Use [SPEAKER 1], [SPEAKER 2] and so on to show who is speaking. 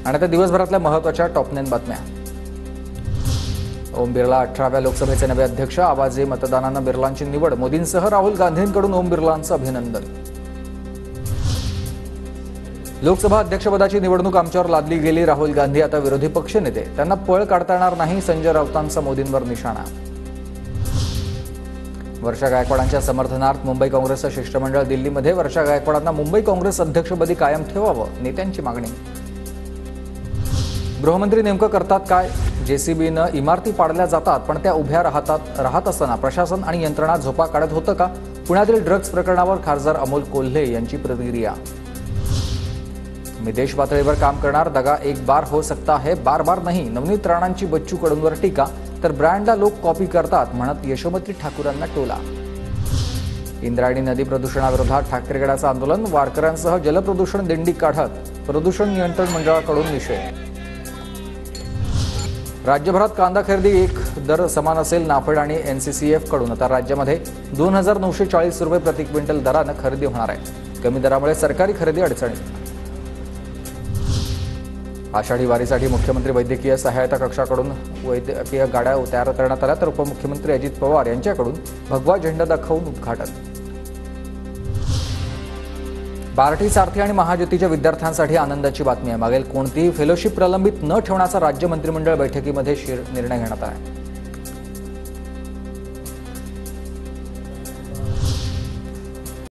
[SPEAKER 1] आणि आता दिवसभरातल्या महत्त्वाच्या टॉप 9 बातम्या। ओम बिर्ला 18व्या लोकसभेचे नवे अध्यक्ष। आवाजी मतदानानं बिर्लांची निवड। मोदींसह राहुल गांधींकडून ओम बिर्लांचं अभिनंदन। लोकसभा अध्यक्षपदाची निवडणूक आमच्यावर लादली गेली। राहुल गांधी आता विरोधी पक्षनेते। त्यांना पळ काढता येणार नाही। संजय राऊतांचा मोदींवर निशाणा। वर्षा गायकवाडांच्या समर्थनार्थ मुंबई काँग्रेसचं शिष्टमंडळ दिल्लीमध्ये। वर्षा गायकवाडांना मुंबई काँग्रेस अध्यक्षपदी कायम ठेवावं, नेत्यांची मागणी। गृहमंत्री नेमकं करतात काय? जेसीबीनं इमारती पाडल्या जातात, पण त्या उभ्या राहत असताना प्रशासन आणि यंत्रणा झोपा काढत होतं का? पुण्यातील ड्रग्ज प्रकरणावर खासदार अमोल कोल्हे यांची प्रतिक्रिया। मी देश पातळीवर काम करणार। दगा एक बार हो सकता है, बार बार नहीं। नवनीत राणांची बच्चू कडूंवर टीका। तर ब्रँडला लोक कॉपी करतात म्हणत यशोमती ठाकूरांना टोला। इंद्रायणी नदी प्रदूषणाविरोधात ठाकरेगडाचं आंदोलन। वारकऱ्यांसह जलप्रदूषण दिंडी काढत प्रदूषण नियंत्रण मंडळाकडून निषेध। राज्यभरात कांदा खरेदी एक दर समान असेल। नाफेड आणि एनसीसीएफ कडून आता राज्यामध्ये 2940 रुपये प्रति क्विंटल दरानं खरेदी होणार आहे। कमी दरामुळे सरकारी खरेदी अडचणीत। आषाढी वारीसाठी मुख्यमंत्री वैद्यकीय सहायता कक्षाकडून वैद्यकीय गाड्या तयार करण्यात आल्या। तर उपमुख्यमंत्री अजित पवार यांच्याकडून भगवा झेंडा दाखवून उद्घाटन। बार्टी, सारथी आणि महाज्योतीच्या विद्यार्थ्यांसाठी आनंदाची बातमी आहे। मागील कोणतीही फेलोशिप प्रलंबित न ठेवण्याचा राज्य मंत्रिमंडळ बैठकीमध्ये निर्णय घेण्यात आला।